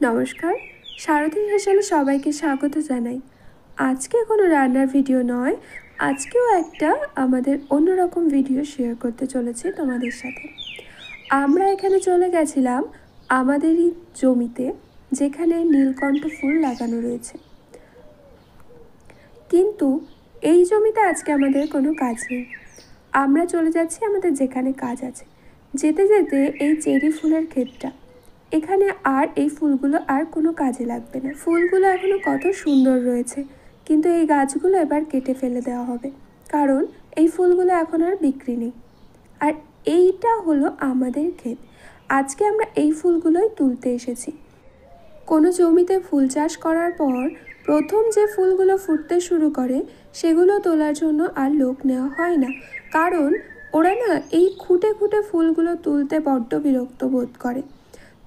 নমস্কার, সারথীর হেসেলে সবাইকে স্বাগত জানাই। আজকে কোনো রান্নার ভিডিও নয়, আজকেও একটা আমাদের অন্যরকম ভিডিও শেয়ার করতে চলেছি তোমাদের সাথে। আমরা এখানে চলে গেছিলাম আমাদেরই জমিতে, যেখানে নীলকণ্ঠ ফুল লাগানো রয়েছে। কিন্তু এই জমিতে আজকে আমাদের কোনো কাজ নেই। আমরা চলে যাচ্ছি আমাদের যেখানে কাজ আছে। যেতে যেতে এই চেরি ফুলের ক্ষেতটা, এখানে আর এই ফুলগুলো আর কোনো কাজে লাগবে না। ফুলগুলো এখনো কত সুন্দর রয়েছে, কিন্তু এই গাছগুলো এবার কেটে ফেলে দেওয়া হবে, কারণ এই ফুলগুলো এখন আর বিক্রি নেই। আর এইটা হলো আমাদের ক্ষেত। আজকে আমরা এই ফুলগুলোই তুলতে এসেছি। কোনো জমিতে ফুল চাষ করার পর প্রথম যে ফুলগুলো ফুটতে শুরু করে সেগুলো তোলার জন্য আর লোক নেওয়া হয় না, কারণ ওরা না এই খুঁটে খুঁটে ফুলগুলো তুলতে বড্ড বিরক্ত বোধ করে।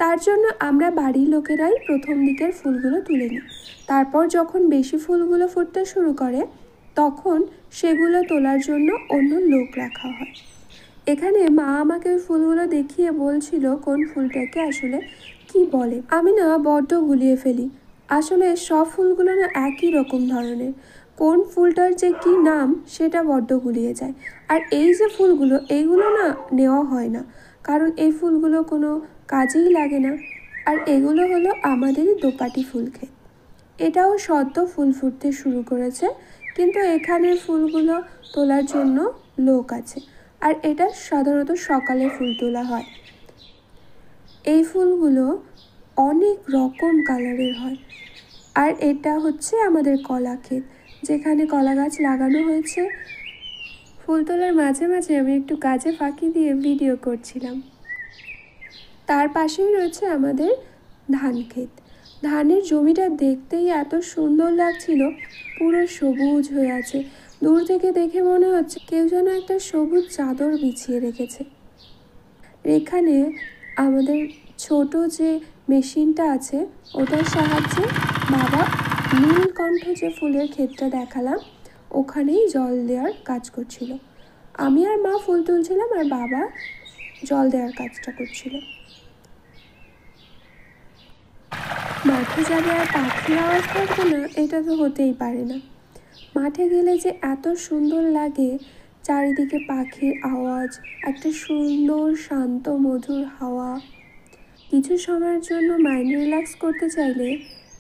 তার জন্য আমরা বাড়ির লোকেরাই প্রথম দিকের ফুলগুলো তুলে নিই। তারপর যখন বেশি ফুলগুলো ফুটতে শুরু করে তখন সেগুলো তোলার জন্য অন্য লোক রাখা হয়। এখানে মা আমাকে ওই ফুলগুলো দেখিয়ে বলছিল কোন ফুলটাকে আসলে কি বলে। আমি না বড্ড গুলিয়ে ফেলি। আসলে সব ফুলগুলো না একই রকম ধরনের, কোন ফুলটার যে কি নাম সেটা বড্ড গুলিয়ে যায়। আর এই যে ফুলগুলো, এইগুলো না নেওয়া হয় না, কারণ এই ফুলগুলো কোনো কাজেই লাগে না। আর এগুলো হলো আমাদেরই দোপাটি ফুল ক্ষেত। এটাও সদ্য ফুল ফুটতে শুরু করেছে, কিন্তু এখানের ফুলগুলো তোলার জন্য লোক আছে। আর এটা সাধারণত সকালে ফুল তোলা হয়। এই ফুলগুলো অনেক রকম কালারের হয়। আর এটা হচ্ছে আমাদের কলা ক্ষেত, যেখানে কলা গাছ লাগানো হয়েছে। ফুল তোলার মাঝে মাঝে আমি একটু কাজে ফাঁকি দিয়ে ভিডিও করছিলাম। তার পাশেই রয়েছে আমাদের ধান ক্ষেত। ধানের জমিটা দেখতেই এত সুন্দর লাগছিল, পুরো সবুজ হয়ে আছে। দূর থেকে দেখে মনে হচ্ছে কেউ যেন একটা সবুজ চাদর বিছিয়ে রেখেছে। এখানে আমাদের ছোট যে মেশিনটা আছে ওটার সাহায্যে বাবা নীলকণ্ঠ যে ফুলের ক্ষেতটা দেখালাম ওখানেই জল দেওয়ার কাজ করছিল। আমি আর মা ফুল তুলছিলাম আর বাবা জল দেওয়ার কাজটা করছিল। মাঠে যাবে আর পাখির আওয়াজ থাকবে না, এটা তো হতেই পারে না। মাঠে গেলে যে এত সুন্দর লাগে, চারিদিকে পাখির আওয়াজ, একটা সুন্দর শান্ত মধুর হাওয়া। কিছু সময়ের জন্য মাইন্ড রিল্যাক্স করতে চাইলে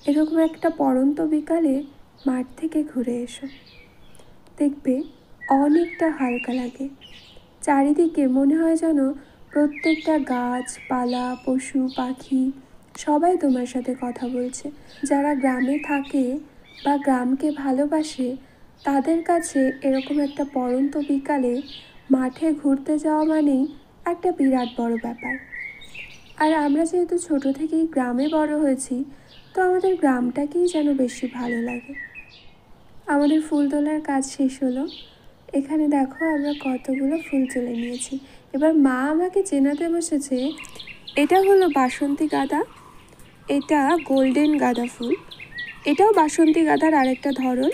এরকম একটা পড়ন্ত বিকালে মাঠ থেকে ঘুরে এসো, দেখবে অনেকটা হালকা লাগে। চারিদিকে মনে হয় যেন প্রত্যেকটা গাছপালা, পশু পাখি সবাই তোমার সাথে কথা বলছে। যারা গ্রামে থাকে বা গ্রামকে ভালোবাসে তাদের কাছে এরকম একটা পড়ন্ত বিকালে মাঠে ঘুরতে যাওয়া মানেই একটা বিরাট বড় ব্যাপার। আর আমরা যেহেতু ছোট থেকেই গ্রামে বড় হয়েছি, তো আমাদের গ্রামটাকেই যেন বেশি ভালো লাগে। আমাদের ফুল তোলার কাজ শেষ হলো। এখানে দেখো আমরা কতগুলো ফুল তুলে নিয়েছি। এবার মা আমাকে চেনাতে বসেছে। এটা হলো বাসন্তী গাঁদা, এটা গোল্ডেন গাঁদা ফুল, এটাও বাসন্তী গাঁদার আরেকটা ধরন।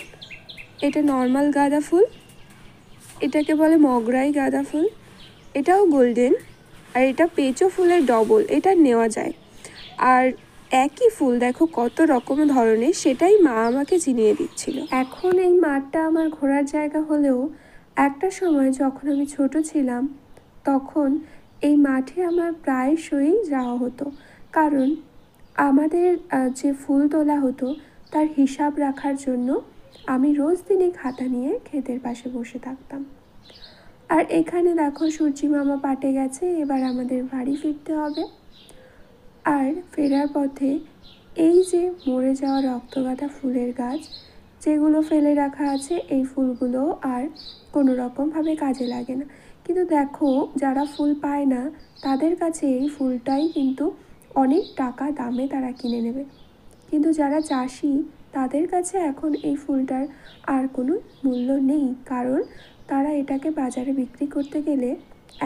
এটা নর্মাল গাঁদা ফুল, এটাকে বলে মগরাই গাঁদা ফুল, এটাও গোল্ডেন। আর এটা পেঁচো ফুলের ডবল, এটা নেওয়া যায়। আর একই ফুল দেখো কত রকম ধরনের, সেটাই মা আমাকে চিনিয়ে দিচ্ছিল। এখন এই মাঠটা আমার ঘোরার জায়গা হলেও একটা সময় যখন আমি ছোট ছিলাম তখন এই মাঠে আমার প্রায়শই যাওয়া হতো, কারণ আমাদের যে ফুল তোলা হতো তার হিসাব রাখার জন্য আমি রোজ দিনই খাতা নিয়ে ক্ষেতের পাশে বসে থাকতাম। আর এখানে দেখো সূর্যি মামা পাটে গেছে, এবার আমাদের বাড়ি ফিরতে হবে। আর ফেরার পথে এই যে মরে যাওয়া রক্তগাঁদা ফুলের গাছ যেগুলো ফেলে রাখা আছে, এই ফুলগুলো আর কোনো রকমভাবে কাজে লাগে না, কিন্তু দেখো যারা ফুল পায় না তাদের কাছে এই ফুলটাই কিন্তু অনেক টাকা দামে তারা কিনে নেবে। কিন্তু যারা চাষি তাদের কাছে এখন এই ফুলটার আর কোনো মূল্য নেই, কারণ তারা এটাকে বাজারে বিক্রি করতে গেলে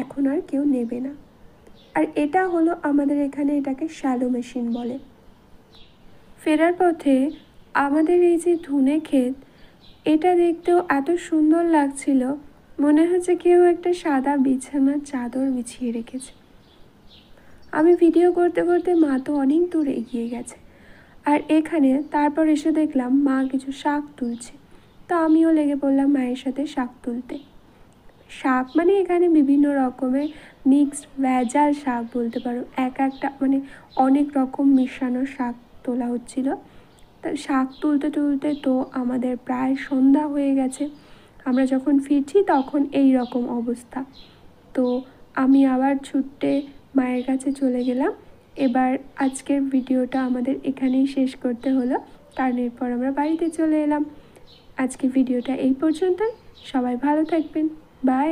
এখন আর কেউ নেবে না। আর এটা হলো আমাদের এখানে এটাকে শ্যালো মেশিন বলে। ফেরার পথে আমাদের এই যে ধুনে ক্ষেত, এটা দেখতেও এত সুন্দর লাগছিল, মনে হচ্ছে কেউ একটা সাদা বিছানার চাদর বিছিয়ে রেখেছে। আমি ভিডিও করতে করতে মা তো অনেক দূর এগিয়ে গেছে, আর এখানে তারপর এসে দেখলাম মা কিছু শাক তুলছে, তো আমিও লেগে পড়লাম মায়ের সাথে শাক তুলতে। শাক মানে এখানে বিভিন্ন রকমের মিক্সড ভেজাল শাক বলতে পারো, একটা মানে অনেক রকম মিশানো শাক তোলা হচ্ছিল। তা শাক তুলতে তুলতে তো আমাদের প্রায় সন্ধ্যা হয়ে গেছে। আমরা যখন ফিরছি তখন এই রকম অবস্থা। তো আমি আবার ছুটে মায়ের কাছে চলে গেলাম। এবার আজকের ভিডিওটা আমাদের এখানেই শেষ করতে হলো, কারণ এরপর আমরা বাড়িতে চলে এলাম। আজকে ভিডিওটা এই পর্যন্তই। সবাই ভালো থাকবেন। বাই।